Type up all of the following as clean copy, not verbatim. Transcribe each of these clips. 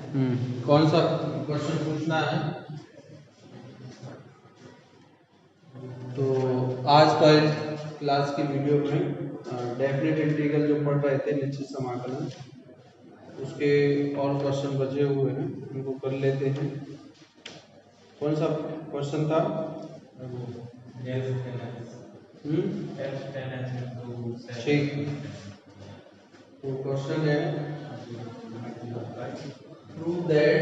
कौन सा क्वेश्चन पूछना है? तो आज का क्लास की वीडियो में डेफिनेट इंटीग्रल जो पढ़ रहे थे निश्चित समाकलन, उसके और क्वेश्चन बचे हुए हैं, उनको कर लेते हैं। कौन सा क्वेश्चन था? ठीक, तो क्वेश्चन है प्रूव दैट,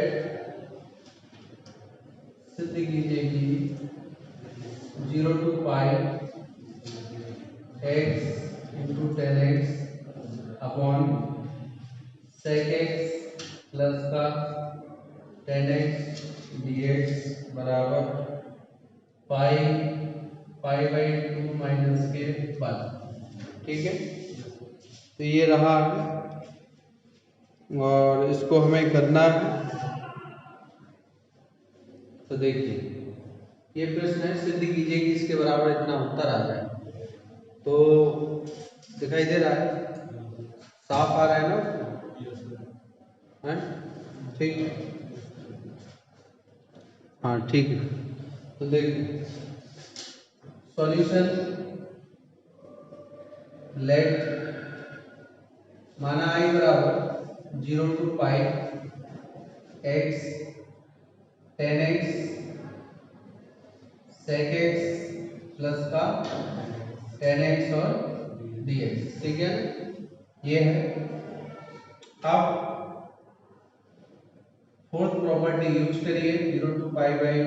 सिद्ध कीजिए कि 0 to pi x into tan x upon sec x plus का टेन एक्स डी एक्स बराबर pi pi by two minus के बाद। ठीक है, तो ये रहा और इसको हमें करना है। तो देखिए, ये प्रश्न है सिद्ध कीजिए कि इसके बराबर इतना उत्तर आ जाए। तो दिखाई दे रहा है, साफ आ रहा है ना? है ठीक, हाँ ठीक है। तो देखिए, सॉल्यूशन लेट माना आई बराबर 0 to pi x tan x sec x plus का टेन एक्स और डी एक्स। ठीक है, ये है। अब फोर्थ प्रॉपर्टी यूज करिए, 0 to pi by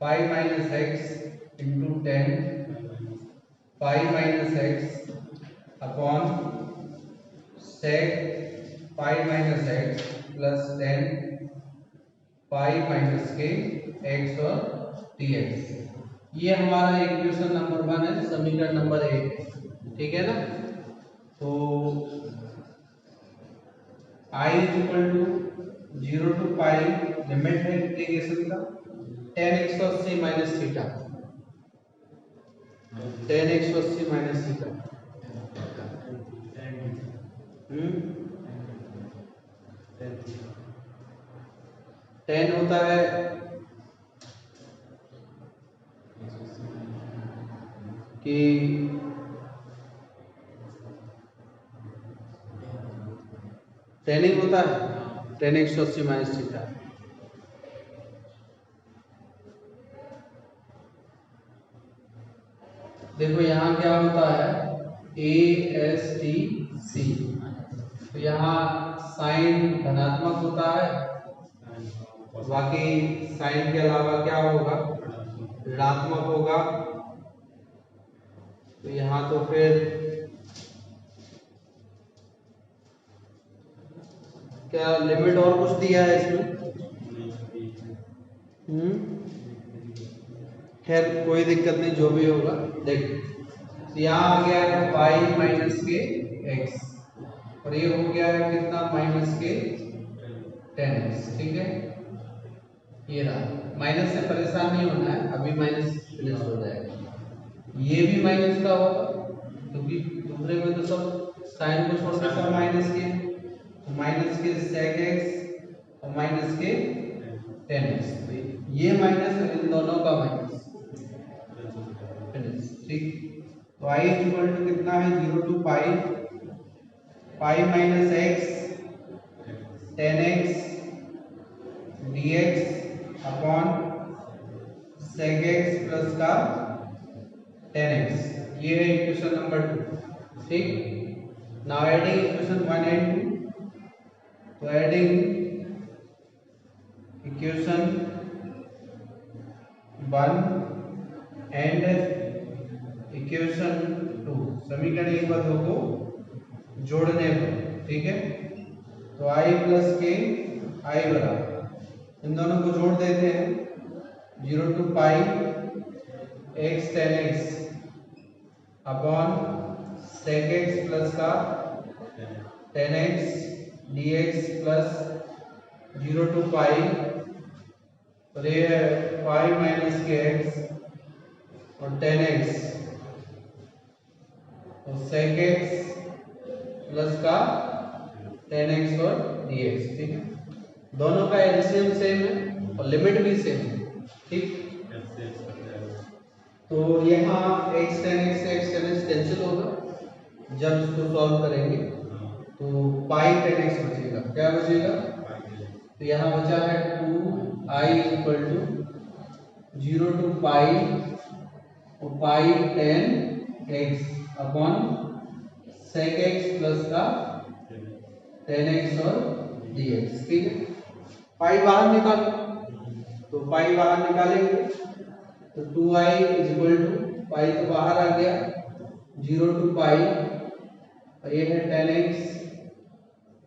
pi minus x into tan pi minus x upon sec pi minus x plus tan pi minus के x और डी एक्स। ये हमारा इक्वेशन नंबर 1 है, समीकरण नंबर 1। ठीक है ना? तो I is equal to 0 to pi limit है इंटीग्रेशन का tan 180 minus theta, tan 180 minus theta. tan होता है कि टेनिंग होता है tan 180 माइनस थीटा। देखो यहाँ क्या होता है, ए एस टी सी, तो यहाँ साइन धनात्मक होता है, बाकी साइन के अलावा क्या होगा, ऋणात्मक होगा। तो यहाँ तो फिर क्या लिमिट और कुछ दिया है इसमें? खैर कोई दिक्कत नहीं, जो भी होगा। देख, यहाँ आ गया है पाई माइनस के एक्स और ये हो गया है कितना, माइनस के टेन एक्स। ठीक है, ये रहा। माइनस से परेशान नहीं होना है, अभी माइनस फिनिश हो जाएगा। ये भी माइनस का होगा क्योंकि दूसरे में तो सब साइन को छोड़ के सब माइनस के, तो माइनस के सेक एक्स और माइनस के टेन एक्स, ये माइनस और इन दोनों का माइनस फिनिश। ठीक, तो आई इज इक्वल टू कितना है, 0 to pi pi minus x tan x d x upon sec x plus का टेन एक्स। ये है इक्वेशन नंबर 2। ठीक, नाउ एडिंग इक्वेशन 1 एंड 2। तो एडिंग इक्वेशन 1 एंड इक्वेशन 2, समीकरण एक बार दो को जोड़ने पर। ठीक है, तो आई प्लस के आई बराबर, इन दोनों को जोड़ देते हैं, 0 to pi x tan x upon sec x plus का tan x d x plus 0 to pi, और ये है पाई माइनस के एक्स और टेन एक्स और सेक एक्स प्लस का टेन एक्स और dx, ठीक है। दोनों का एलसीएम सेम है और लिमिट भी सेम है, ठीक। तो यहाँ x tan x से x tan x कैंसिल होगा जब इसको सॉल्व करेंगे, तो पाई tan x बचेगा। क्या बचेगा? तो यहाँ बचा है 2i इक्वल टू 0 टू पाई और पाई tan x upon sec x plus का tan x और dx, ठीक है। पाई बाहर निकालो, तो पाई बाहर निकालेंगे तो 2i इक्वल टू पाई तो बाहर आ गया 0 टू पाई और ये है tan x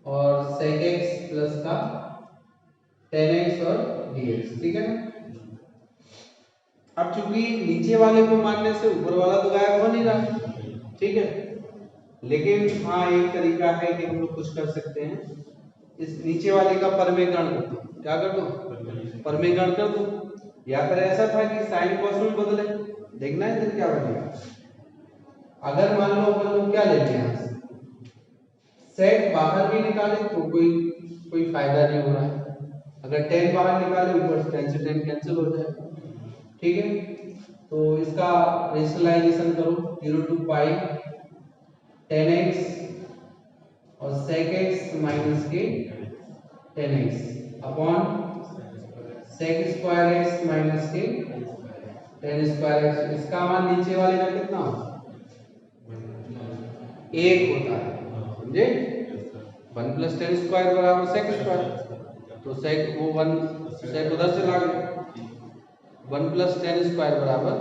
और sec x प्लस का tan x और dx, ठीक है ना। अब चूंकि नीचे वाले को मानने से ऊपर वाला तो गायब हो नहीं रहा, ठीक है। लेकिन हाँ एक तरीका है कि हम लोग कुछ कर सकते हैं, इस नीचे वाले का परमेकरण कर दो। क्या कर दो? परमेकरण कर दो। या फिर ऐसा था कि साइन कॉस में बदले, देखना है फिर क्या बनेगा। अगर मान लो अपन लोग क्या लेते हैं, यहाँ से सेक बाहर भी निकाले तो कोई फायदा नहीं हो रहा है। अगर tan बाहर निकाले ऊपर tan से tan कैंसिल हो जाएगा, ठीक है। तो इसका रेशनलाइजेशन करो 0 टू पाई tan x और sec x माइनस के tan x upon sec square x minus के tan स्क्वायर x। इसका मान नीचे वाले का कितना होता है? 1 होता है, समझे। 1 प्लस tan स्क्वायर बराबर sec स्क्वायर, तो sec वो 1 sec उधर से ला गया, 1 प्लस tan स्क्वायर बराबर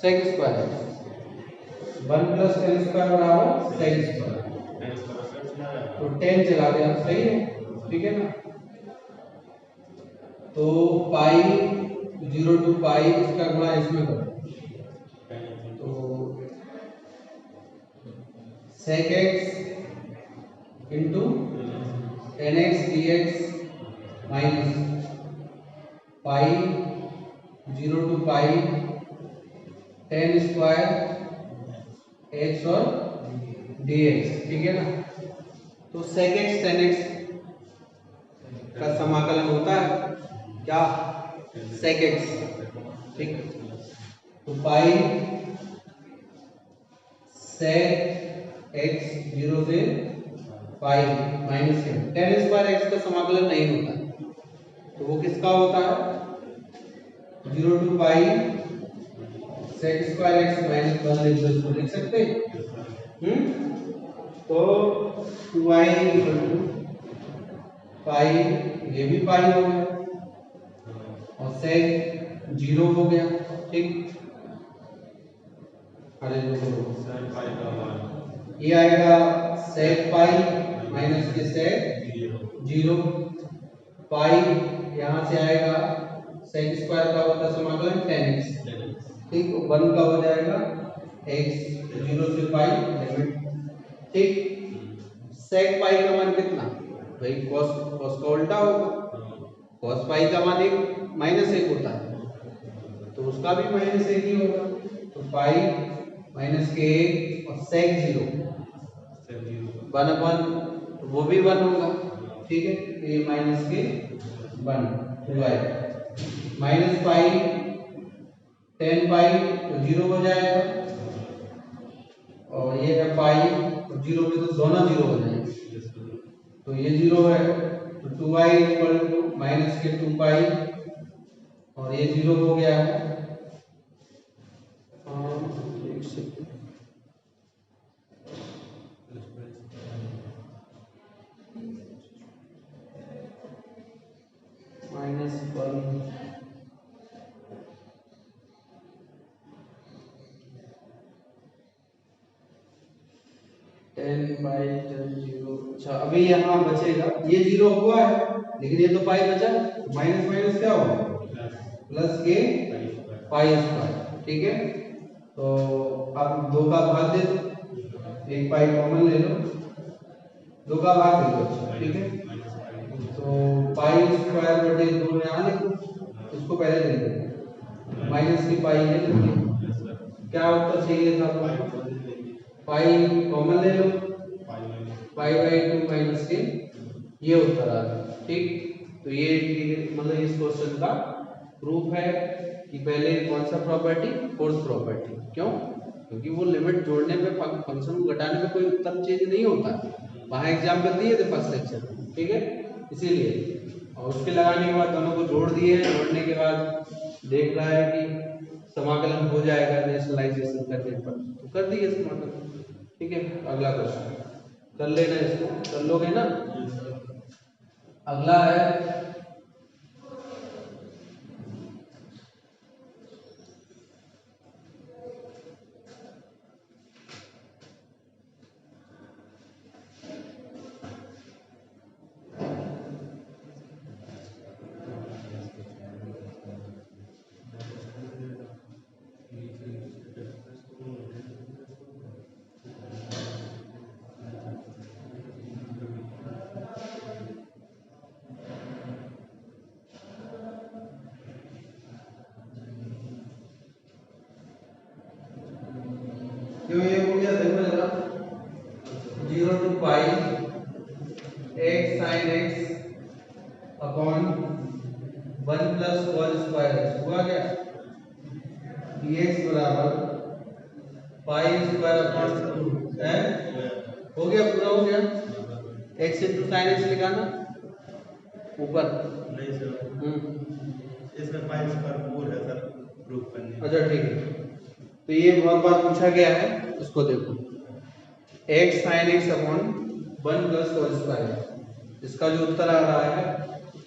sec square, 1 plus tan square बराबर sec स्क्वायर, तो tan चला गया, सही है, ठीक है ना। तो पाई 0 टू पाई इसका गुणा इसमें करो, तो sec x into tan x dx minus pi 0 to pi tan square x और dx, ठीक है ना। तो sec x tan x का समाकलन होता है क्या? sec x, ठीक। तो पाई sec x 0 से पाई माइनस के tan स्क्वायर x का समाकलन नहीं होता, तो वो किसका होता है? 0 to pi sec square x minus 1 लिख सकते हैं। तो 2i इक्वल टू पाई, ये भी पाई हो गया और sec 0 हो गया, ठीक। अरे ये आएगा sec पाई माइनस के sec 0 पाई, यहाँ से आएगा sec स्क्वायर का होता समाकलन tan x, ठीक। 1 का हो जाएगा x 0 से पाई लिमिट, ठीक। sec पाई का मान कितना? भाई cos का उल्टा होगा, cos पाई का मान -1 होता है, तो उसका भी -1 ही होगा। तो पाई माइनस के 1 और sec 0 1 अपन, वो भी 1 होगा, ठीक है। ये माइनस के 1 2i माइनस पाई tan पाई तो 0 हो जाएगा और ये है पाई और 0 पे तो दोनों 0 हो जाएंगे, तो ये 0 है, तो 2i इक्वल टू माइनस के 2 पाई और ये 0 हो गया है। -1 10/10 अच्छा, अभी यहाँ बचेगा, ये 0 हुआ है लेकिन ये तो पाई बचा, माइनस माइनस क्या होगा? प्लस के पाई स्क्वायर, ठीक है। तो अब 2 का भाग दे दो, एक पाई कॉमन ले लो, 2 का भाग दे दो, ठीक है। तो पाई स्क्वायर बटे 2 यहाँ लिखो, इसको पहले ले लो, माइनस की पाई है, क्या उत्तर चाहिए था? पाई कॉमन ले लो, पाई बाई 2 माइनस के ये उत्तर आ गया। ठीक, तो ये मतलब इस क्वेश्चन का प्रूफ है कि पहले कौन सा प्रॉपर्टी, फोर्थ प्रॉपर्टी। क्यों? क्योंकि वो लिमिट जोड़ने पे फंक्शन को घटाने पे कोई उत्तर चेंज नहीं होता। वहां एग्जाम्पल दिए थे फर्स्ट सेक्शन में, ठीक है, इसीलिए। और उसके लगाने के बाद दोनों को जोड़ दिए, जोड़ने के बाद देख रहा है कि समाकलन हो जाएगा रेशनलाइजेशन करने पर, तो कर दिए समाकलन। ठीक है, अगला क्वेश्चन कर लेना, इसको कर लोगे ना। अगला है क्यों ये हो गया, देखो जरा, 0 to pi x sin x upon 1 plus whole square x हुआ क्या, dx बराबर पाई स्क्वायर अपॉन 2 है, हो गया, पूरा हो गया। x इंटू साइन x लिखाना ऊपर। नहीं सर, इसमें पाई स्क्वायर 4 है सर, प्रूफ करने। अच्छा ठीक है, तो ये बहुत बार पूछा गया है, इसको देखो, x sin x upon 1 plus whole square, इसका जो उत्तर आ रहा है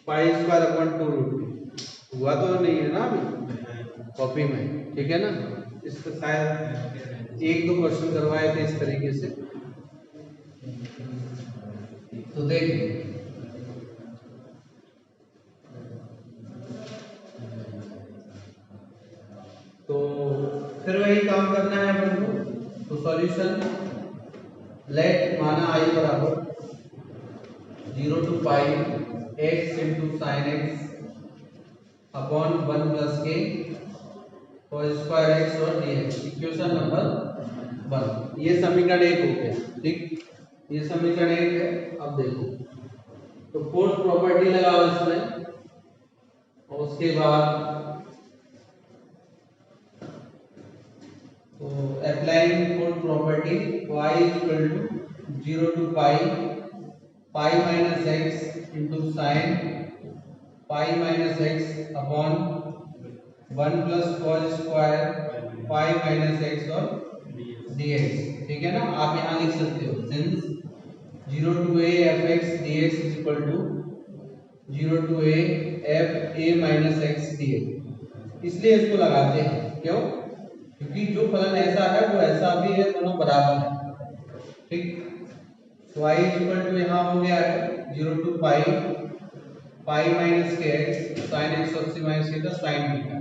पाई स्क्वायर अपॉन 2√2, हुआ तो नहीं है ना अभी कॉपी में, ठीक है ना। इसका शायद 1-2 क्वेश्चन करवाए थे इस तरीके से, तो देखिए तो फिर वही काम करना है अपन को। तो सॉल्यूशन लेट माना i बराबर 0 to pi x into sign x upon 1 plus के और स्क्वायर x और dx, इक्वेशन नंबर 1। ये समीकरण 1 हो गया, ठीक, ये समीकरण 1 है। अब देखो, तो फोर्थ प्रॉपर्टी लगाओ इसमें, और उसके बाद तो अप्लाइंग फोर्थ प्रॉपर्टी, तो i equal to 0 to pi minus x into sine pi minus x upon 1 plus cos square pi minus x और dx, ठीक है ना। आप यहाँ लिख सकते हो since 0 to a fx dx is equal to 0 to a f a minus x dx, इसलिए इसको लगाते हैं। क्यों? क्योंकि जो फलन ऐसा है वो ऐसा भी है, दोनों बराबर है, ठीक। तो y इक्वल टू यहाँ हो गया है 0 to पाई माइनस के x साइन x और c माइनस के का साइन थीटा,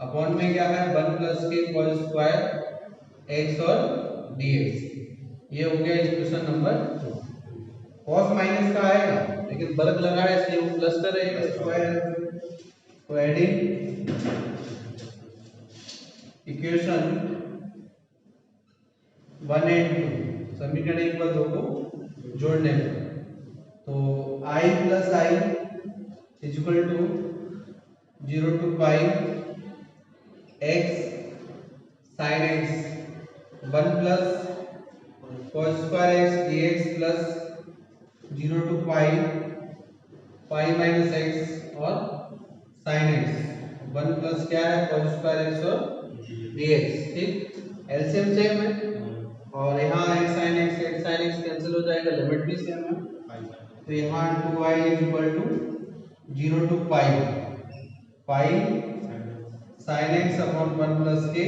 अपॉन में क्या है 1 प्लस के कॉस स्क्वायर x और dx। ये हो गया इक्वेशन नंबर 2। कॉस माइनस का आएगा, लेकिन वर्ग लगा है इसलिए वो प्लस का रहेगा, स्क्वायर। तो एडिंग इक्वेशन 1 एंड 2, समीकरण 1 व 2 को जोड़ने पर, तो i plus I is equal to 0 to pi x sin x 1 plus cos square x dx plus 0 to pi minus x और sin x 1 प्लस क्या है cos स्क्वायर x और dx, ठीक। एलसीएम सेम है, और यहाँ x sin x कैंसिल हो जाएगा, लिमिट भी सेम है, तो यहाँ 2i is equal to 0 to pi sin x upon 1 plus के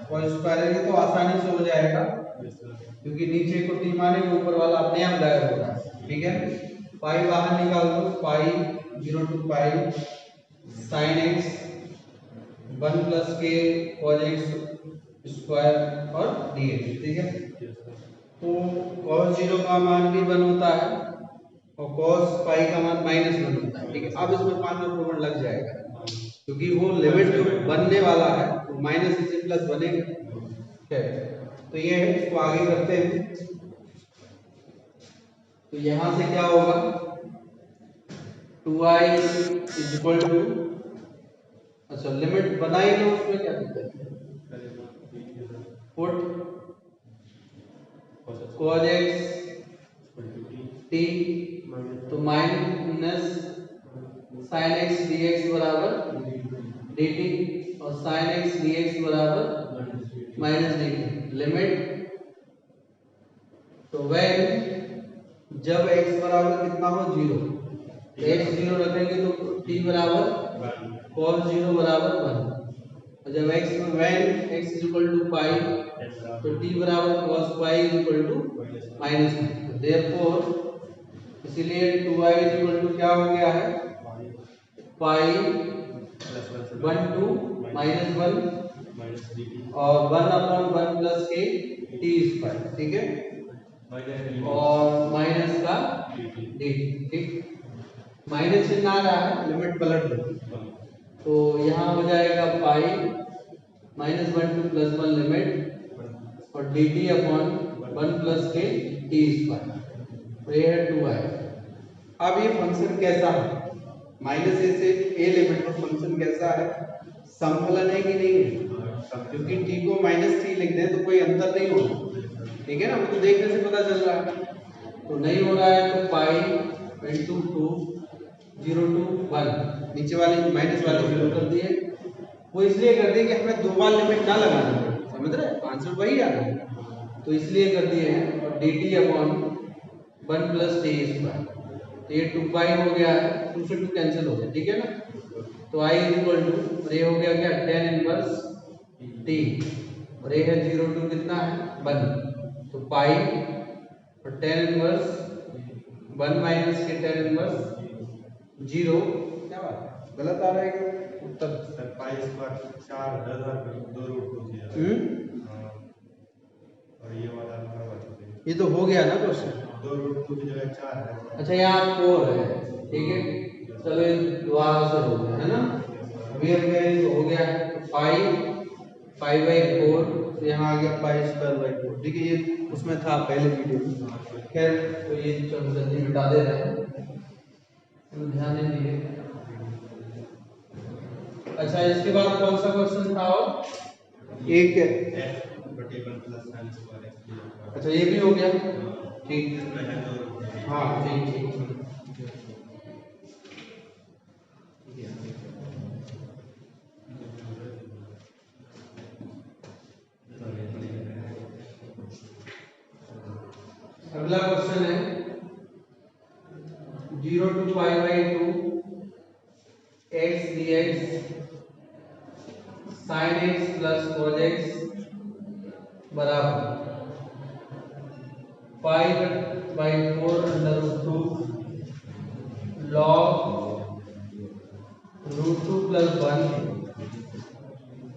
cos स्क्वायर, ये तो आसानी से हो जाएगा क्योंकि नीचे को t मानेंगे, ऊपर वाला अपने आप गायब होगा, ठीक है। पाई बाहर निकाल दो, पाई 0 to sin x 1 प्लस के cos x स्क्वायर और dx, ठीक है। तो cos 0 का मान भी 1 होता है और cos पाई का मान -1 होता है, ठीक है। अब इसमें 5 में प्रॉब्लम लग जाएगा क्योंकि वो लिमिट जो बनने वाला है वो माइनस से प्लस बनेगा, ठीक है। तो ये है, इसको आगे करते हैं। तो यहाँ से क्या होगा 2i इज इक्वल टू, अच्छा लिमिट बनाई लो, उसमें क्या दिक्कत है, पुट cos x t तो माइनस sin x dx बराबर dt और sin x dx बराबर माइनस dt लिमिट, तो व्हेन जब x बराबर कितना हो 0, x 0 रखेंगे तो t बराबर cos 0 बराबर 1, और जब x when x is equal to pi तो t बराबर cos pi is equal to minus, therefore इसीलिए 2i इज इक्वल टू क्या हो गया है पाई 1 टू माइनस 1 और 1 अपॉन 1 प्लस के टी स्क्वायर, ठीक है, और माइनस का डी, ठीक, माइनस चिन्ह आ रहा है, लिमिट पलट दो तो यहाँ हो जाएगा pi minus 1 two plus 1 limit और डी टी अपॉन 1 प्लस के टी स्क्वायर, तो ये है 2i। अब ये फंक्शन कैसा है, माइनस ए से ए लिमिट पर फंक्शन कैसा है, समफलन है कि नहीं है, क्योंकि t को माइनस टी लिख दें तो कोई अंतर नहीं होगा, ठीक है ना, वो तो देखने से पता चल रहा है, तो नहीं हो रहा है तो पाई इंटू 2 0 टू 1, नीचे वाले माइनस वाले जीरो कर दिए, वो इसलिए कर दिए कि हमें दो बार लिमिट ना लगाना पड़े, समझ रहे, आंसर वही आ रहा है, तो इसलिए कर दिए हैं, और D T upon 1 plus T square, तो ये 2 पाई हो गया है, 2 से 2 कैंसिल हो गया, ठीक है ना, तो i इज इक्वल टू, और ये हो गया क्या tan इनवर्स t, और ये है 0 टू कितना है 1, तो पाई और tan इनवर्स 1 माइनस के tan इनवर्स 0, क्या बात है, गलत आ रहा है क्या उत्तर, सर पाई स्क्वायर 4 2 रूट 2 की, और ये वाला ये तो हो गया ना क्वेश्चन, 2 रूट 2 की जगह 4 है, अच्छा यहाँ 4 है, ठीक है, चलो ये दोबारा से हो गया है ना, अभी अब क्या ये हो गया है, तो पाई बाई 4, तो यहाँ आ गया पाई स्क्वायर बाई 4, ठीक है, ये उसमें था पहले वीडियो में, खैर तो ये चलो जल्दी मिटा दे रहे हैं, तो ध्यान नहीं दिए। अच्छा इसके बाद कौन सा क्वेश्चन था, और एक, अच्छा ये भी हो गया, ठीक, हाँ ठीक ठीक, अगला क्वेश्चन है 0 to pi by 2 x dx sin x plus cos x बराबर 5 by 4 under root 2 log root 2 plus 1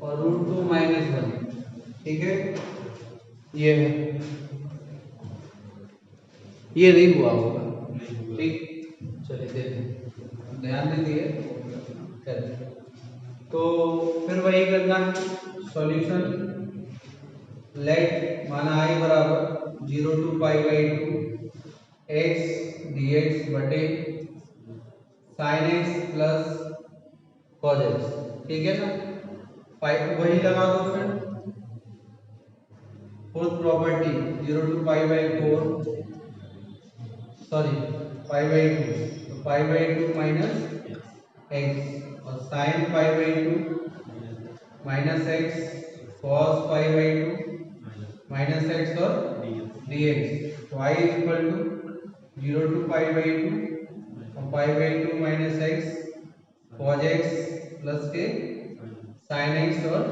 और रूट 2 माइनस 1, ठीक है, ये है, ये नहीं हुआ होगा, ठीक, चलिए देखें, ध्यान दीजिए, तो फिर वही करना है, सॉल्यूशन, लेट माना i बराबर 0 to pi by 2 x dx बटे sin x plus cos x, ठीक है ना, वही लगा दो, फिर fourth property 0 to pi by 4, sorry pi by 2, तो पाई बाई 2 माइनस x और sine pi by 2 minus x cos pi by 2 minus x और dx, तो i is equal to 0 to pi by 2 और pi by 2 minus x cos x plus के sin x और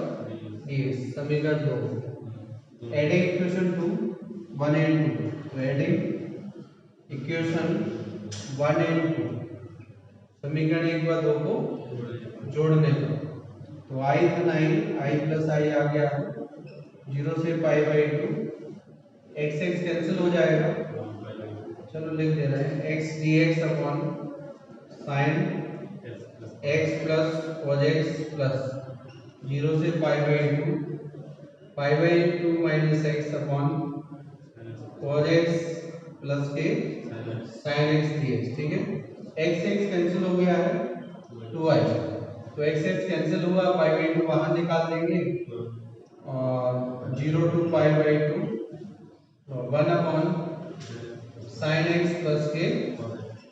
dx, समीकरण 2, adding equation 2 1 and 2, तो adding equation 1 and 2, समीकरण 1 व 2 को जोड़ने पर, तो i था 9, i प्लस i आ गया 0 से pi by 2, x x cancel हो जाएगा, चलो लिख दे रहे हैं x dx upon sine x plus cos x plus 0 से pi by 2 minus x upon cos x plus के साइन एक्स डी एक्स, ठीक है। एक्स एक्स कैंसिल हो गया है 2i, तो एक्स एक्स कैंसिल हुआ, पाई बाई 2 बाहर निकाल देंगे और 0 to pi by 2 1 upon sine x plus के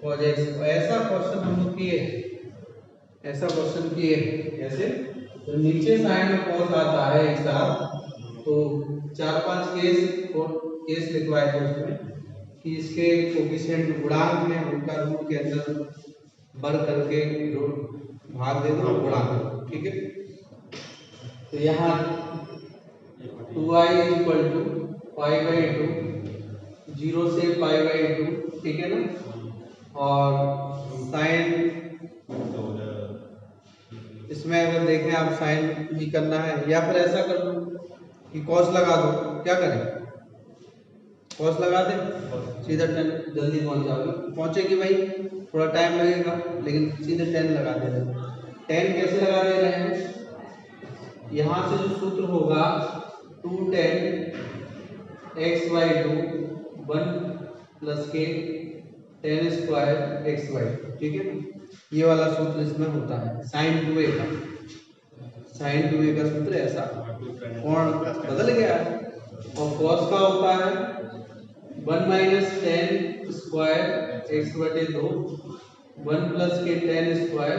कॉज एक्स। ऐसा क्वेश्चन हम लोग किए, ऐसा क्वेश्चन किए कैसे, तो नीचे साइन में कॉस आता है एक साथ, तो 4-5 केस लिखवाए थे उसमें कि इसके कोफिशिएंट गुणांक में उनका रूट के अंदर भर करके भाग दे दो गुणांक, ठीक है। तो यहाँ 2i equal to pi by 2 0 से पाई बाई 2, ठीक है ना, और साइन इसमें अगर देखें आप साइन भी करना है या फिर ऐसा कर दो कि कॉस लगा दो, क्या करें कॉस लगा दे, सीधा 10 जल्दी पहुंच जाओगे, पहुंचेगी भाई, थोड़ा टाइम लगेगा लेकिन सीधे 10 लगा दे रहे हैं। 10 कैसे लगा दे रहे हैं, यहाँ से जो सूत्र होगा 2 10 एक्स वाई 2 1 प्लस के 10 स्क्वायर एक्स वाई, ठीक है ना, ये वाला सूत्र इसमें होता है साइन 2a का, साइन 2a का सूत्र ऐसा, कोण बदल गया है। और कॉस का होता है 1 माइनस 10 स्क्वायर एक्स बटे 2 1 प्लस के 10 स्क्वायर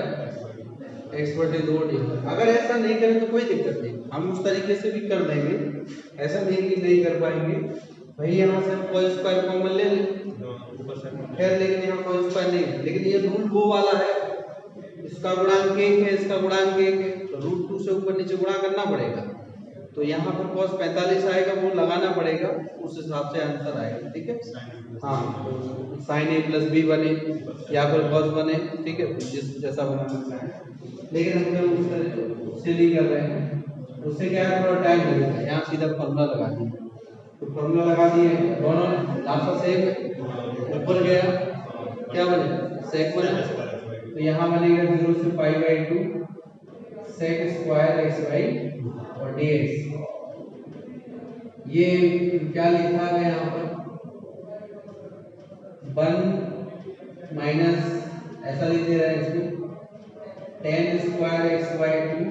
एक्स बटे 2 डी। अगर ऐसा नहीं करें तो कोई दिक्कत नहीं, हम उस तरीके से भी कर देंगे, ऐसा नहीं कि नहीं कर पाएंगे भाई, यहाँ से हम कोई स्क्वायर कॉमन ले लें खैर, लेकिन यहाँ कोई स्क्वायर नहीं है, लेकिन ये रूट वो वाला है, इसका गुणांक 1 है, इसका गुणांक 1 है, तो रूट 2 से ऊपर नीचे गुणा करना पड़ेगा, तो यहाँ पर cos 45 आएगा, वो लगाना पड़ेगा, उस हिसाब से आंसर आएगा, ठीक है। हाँ, तो साइन ए प्लस बी बने या फिर cos बने, ठीक है, जिस जैसा बनाना है, लेकिन हम लोग उस तरह से नहीं कर रहे हैं, उससे क्या है थोड़ा टाइम लगेगा। यहाँ सीधा फॉर्मूला लगा दिए, तो फॉर्मूला लगा दिए, दोनों लास्ट सेक ऊपर गया, क्या बने सेक बने, तो यहाँ बनेगा 0 से pi by 2 sec square x y और dx। ये क्या लिखा है यहाँ पर 1 माइनस ऐसा लिख दे रहा है इसमें 10 स्क्वायर एक्स वाई 2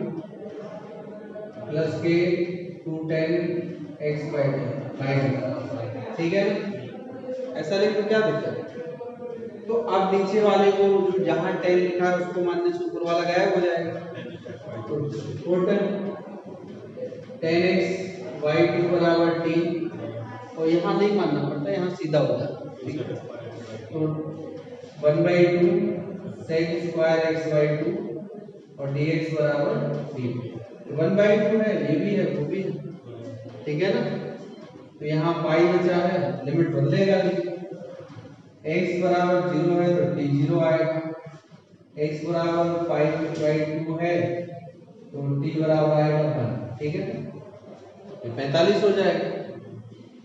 प्लस के 2 10 एक्स वाई 2 माइनस, ठीक है, ऐसा लिख तो क्या दिक्कत है। तो अब नीचे वाले को जहाँ 10 लिखा है उसको मानने से ऊपर वाला गायब हो जाएगा, तो टोटल 10x y2 बराबर t, और यहाँ नहीं मानना पड़ता, यहाँ सीधा हो जाता है, ठीक है। तो 1/2 sec स्क्वायर x बाई 2 और dx बराबर d, 1/2 है, ये भी है वो भी है, ठीक है ना। तो यहाँ पाई बचा है, लिमिट बदलेगा नहीं, x बराबर 0 है तो t 0 आएगा, x बराबर पाई बाई 2 है तो t बराबर आएगा 1, ठीक है, तो 45 हो जाएगा।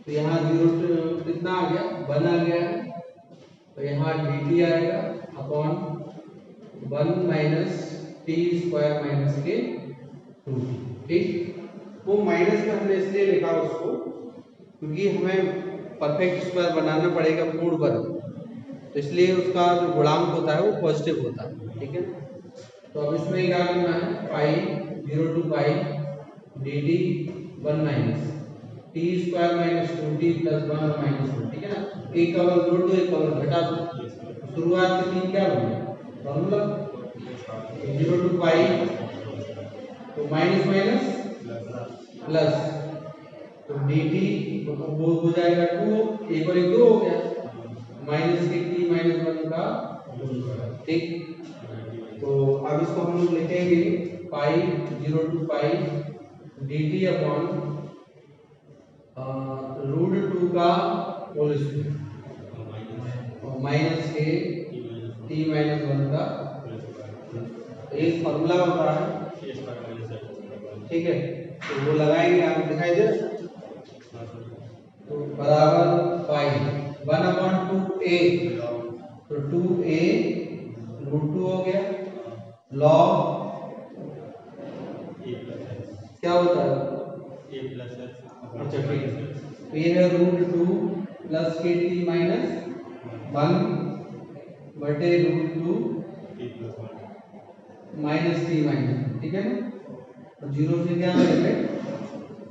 तो यहाँ 0 कितना आ गया 1 आ गया, तो यहाँ dt आएगा upon 1 minus t square minus के 2, ठीक। वो माइनस में हमने इसलिए लिखा उसको क्योंकि हमें परफेक्ट स्क्वायर बनाना पड़ेगा पूर्ण वर्ग, तो इसलिए उसका जो गुणांक होता है वो पॉजिटिव होता है, ठीक है। तो अब इसमें क्या करना है, pi 0 to pi dt 1 minus t square minus 2t plus 1 और माइनस 2, ठीक है ना, एक का वर्ग जोड़ दो, एक का वर्ग घटा दो, शुरुआत में 3 क्या बनेगा फॉर्मूला 0 टू पाई, तो माइनस माइनस प्लस, तो dt वो हो जाएगा 2, एक और एक 2 हो गया, माइनस के t माइनस 1 का, ठीक। तो अब इसको हम लोग लिखेंगे pi 0 to pi dt upon root 2 का होल स्क्वायर और माइनस के t माइनस 1 का, एक फॉर्मूला होता है, ठीक है। तो वो लगाएंगे, आप दिखाई दे रहा है, तो बराबर पाई 1 अपॉन 2a, तो 2a रूट 2 हो गया, लॉग क्या होता है, अच्छा ठीक है, तो ये है रूट 2 प्लस के टी माइनस 1 बटे रूट 2 माइनस टी माइनस, ठीक है ना। और जीरो से क्या है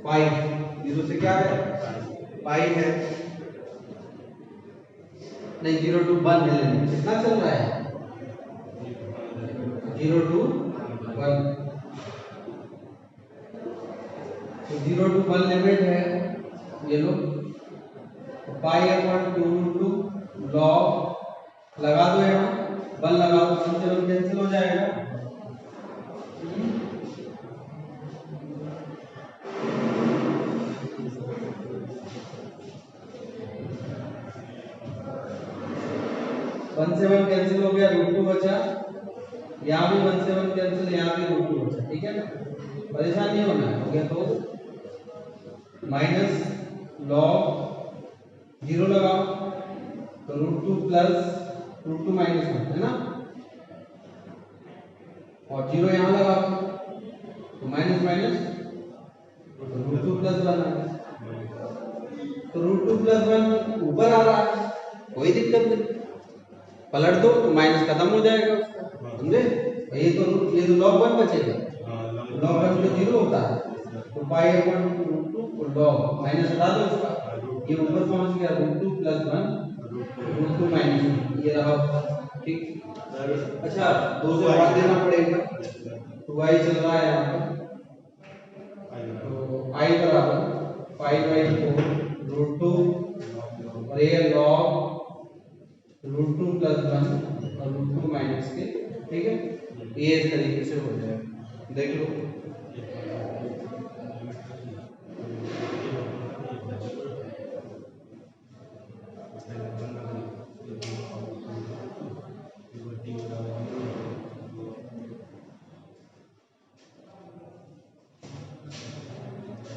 पाई, जीरो से क्या है पाई है, नहीं 0 to 1 है लिमिट, कितना चल रहा है 0 to 1, तो 0 to 1 लिमिट है ये लो, पाई अपॉन 2 रूट 2 लॉग लगा दो, यहाँ 1 लगा दो, समझे कैंसिल हो जाएगा। वन से वन कैंसिल हो गया, रूट 2 बचा, यहाँ भी 1 से 1 कैंसिल, यहाँ भी रूट 2 बचा, ठीक है ना। परेशान नहीं होना है, हो गया तो माइनस लॉग 0 लगाओ तो रूट 2 प्लस रूट 2 माइनस 1 है ना, और 0 यहाँ लगाओ तो माइनस माइनस रूट 2 प्लस 1 आ गया, तो रूट 2 प्लस 1 ऊपर आ रहा है, कोई दिक्कत नहीं, पलट दो तो माइनस खत्म हो जाएगा उसका, समझे। ये तो लॉग 1 बचेगा, लॉग 1 तो 0 होता है, तो pi upon root 2 log minus हटा दो इसका, ये ऊपर पहुंच गया रूट 2 प्लस 1 रूट 2 माइनस 1, ये रहा, ठीक। अच्छा 2 से भाग देना पड़ेगा, तो y चल रहा है यहाँ पर, तो I बराबर 5/4 रूट 2 और ये लॉग रूट 2 प्लस 1 और रूट 2 माइनस के, ठीक है, ये इस तरीके से हो जाएगा, देख लो।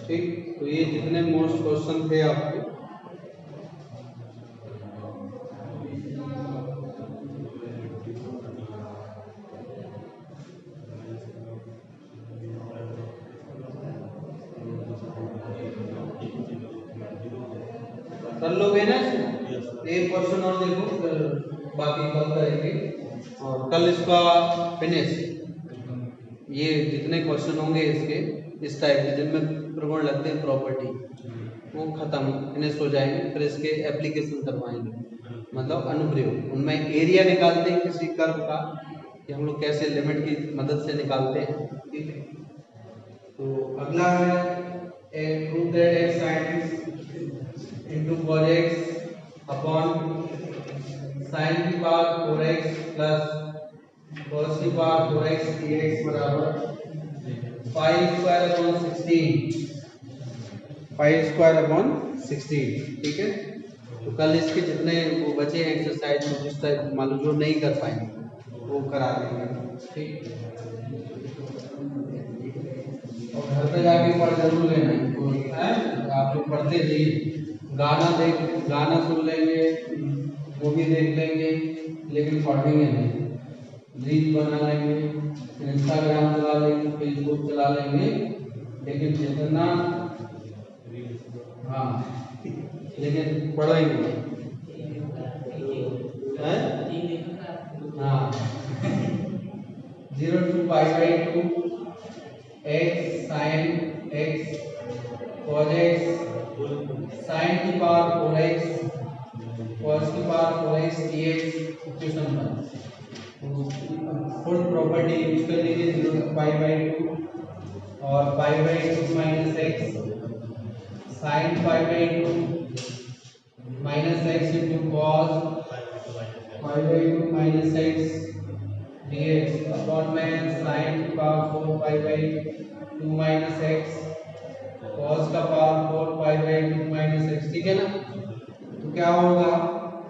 ठीक, तो ये जितने मोस्ट क्वेश्चन थे आपके, कर लोगे ना, एक क्वेश्चन और देखो, फिर बाकी कल करेंगे और कल इसका फिनिश, ये जितने क्वेश्चन होंगे इसके इस टाइप के जिनमें प्रगुण लगते हैं प्रॉपर्टी, वो खत्म फिनिश हो जाएंगे, फिर इसके एप्लीकेशन करवाएंगे, मतलब अनुप्रयोग, उनमें एरिया निकालते हैं किसी कर्व का कि हम लोग कैसे लिमिट की मदद से निकालते हैं, ठीक है। तो अगला है prove that x sin into cos x upon sin की पावर 4x प्लस cos की पावर 4x dx बराबर pi square upon 16, pi square upon 16, ठीक है। तो कल इसके जितने वो बचे हैं एक्सरसाइज में, जिस टाइप मान लो जो नहीं कर पाएंगे वो करा देंगे, ठीक। और घर पे जाके पढ़ जरूर लेना है, आप लोग पढ़ते रहिए, गाना सुन लेंगे, मूवी देख लेंगे, लेकिन पढ़ेंगे नहीं, रील बना लेंगे, इंस्टाग्राम चला लेंगे, फेसबुक चला लेंगे, लेकिन जितना हाँ लेकिन पढ़ेंगे हाँ 0 to pi/2 x sin x cos x sin की पावर 4x cos की power 4x dx equation 1, full property use कर लीजिए 0 to pi/2 और pi/2 minus x sin pi/2 minus x into cos pi/2 minus x dx upon में sin की power 4 pi/2 minus x cos का power 4 pi/2 minus x, ठीक है ना। तो क्या होगा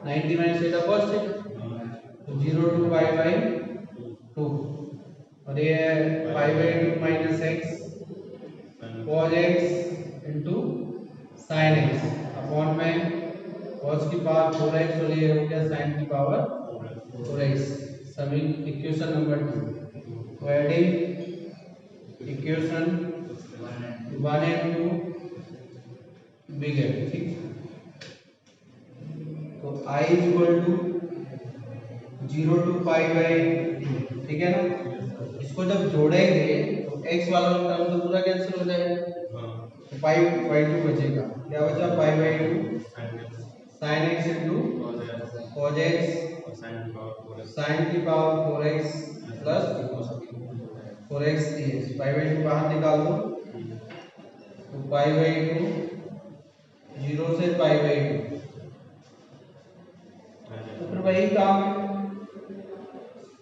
90 माइनस थीटा cos थीटा, तो 0 to pi/2 और ये pi/2 minus x cos x into sin x upon में cos की पावर 4x और ये हो गया sin की पावर 4x, सभी इक्वेशन नंबर 2, तो एडिंग इक्वेशन 1 and 2 बिगेट, ठीक। I is equal to 0 to pi by 2, ठीक है ना। इसको जब जोड़ेंगे तो x वाला टर्म तो पूरा कैंसिल हो जाएगा, तो पाई बाई 2 बचेगा। क्या बचा? Pi by 2 sin x into cos x sin की power 4x plus 4x dx। Pi by 2 बाहर निकाल दो तो पाई बाई 2 0 से पाई बाई 2, तो फिर वही काम है,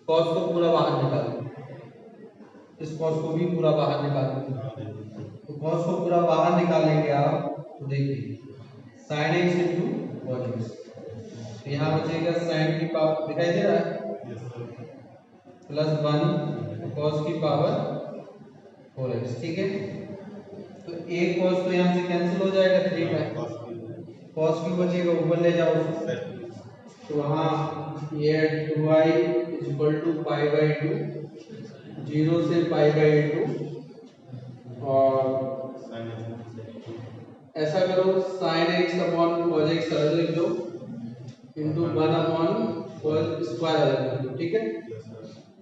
cos को पूरा बाहर निकाल दो, इस cos को भी पूरा बाहर निकाल दो। तो cos को पूरा बाहर निकालेंगे आप तो देखिए sin x into cos x, तो यहाँ बचेगा sin की पावर दिखाई दे रहा है प्लस 1 cos की पावर 4x, ठीक है। तो एक cos तो यहाँ से कैंसिल हो जाएगा, 3 है, cos की बचेगा, ऊपर ले जाओ उसको, तो वहाँ ये 2i is equal to pi by 2 0 से पाई बाई 2, और ऐसा करो sin x upon cos x अलग लिख दो इंटू 1 अपॉन cos स्क्वायर अलग लिख दो, ठीक है।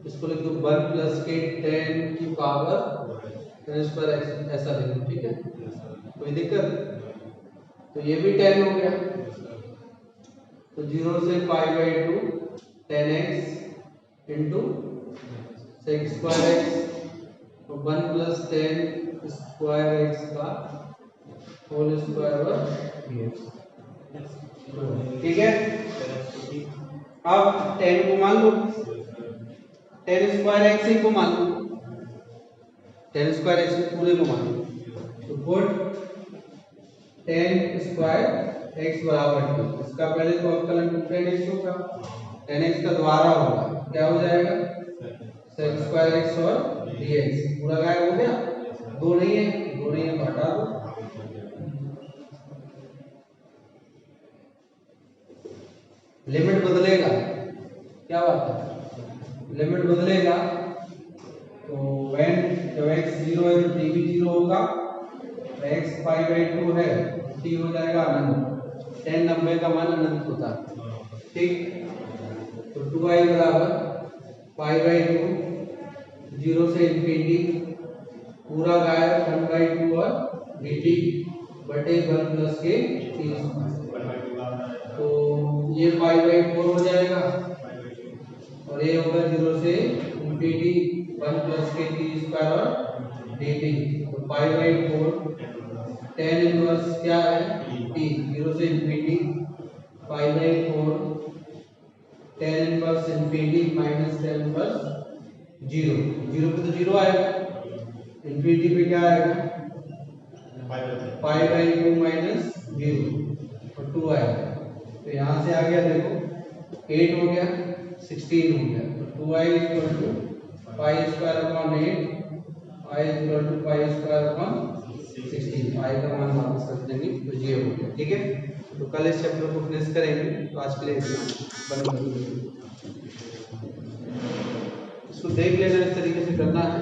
इसको लिख दो 1 प्लस के tan की पावर tan स्क्वायर x ऐसा लिख दो, ठीक है। कोई दिक्कत? तो ये भी tan हो गया, तो 0 से pi by 2 tan x into sec square x, तो 1 प्लस tan स्क्वायर x का होल स्क्वायर पर dx, ठीक है। अब tan को मान लो, tan स्क्वायर x को मान लो, tan स्क्वायर x पूरे को मान लो, तो पुट tan स्क्वायर x बराबर 2, इसका पहले तो अवकलन tan x होगा, tan x का द्वारा होगा, क्या हो जाएगा sec स्क्वायर x और dx, पूरा गायब हो गया, 2 नहीं है, 2 नहीं है तो हटा दो, लिमिट बदलेगा, क्या बात है, लिमिट बदलेगा, तो when जब x 0 है तो t भी 0 होगा, x पाई बाई 2 है, t हो जाएगा अनंत, tan 90 का मान अनंत होता है, ठीक। तो 2i बराबर पाई बाई 2 0 से इंफिनिटी, पूरा गायब 1 बाई 2 और dt बटे 1 प्लस के t, तो ये पाई बाई 4 हो जाएगा, और ये होगा 0 से इंफिनिटी 1 प्लस के t स्क्वायर और dt, तो पाई बाई 4 tan इनवर्स क्या है t, 0 से infinity pi by 4 tan inverse infinity minus tan inverse 0, 0 पे तो 0 आएगा, इंफिनिटी पे क्या आएगा पाई बाई 2 माइनस 0 और 2 आएगा, तो यहाँ से आ गया देखो 8 हो गया 16 हो गया, तो 2i equal to pi square upon 8 i equal to pi square upon 16, i का मान वापस रख देंगे तो ये हो गया, ठीक है। तो कल इस चैप्टर को फिनिश करेंगे, तो आज के लिए इतना बंद कर दीजिए, इसको देख लेना, इस तरीके से करना है।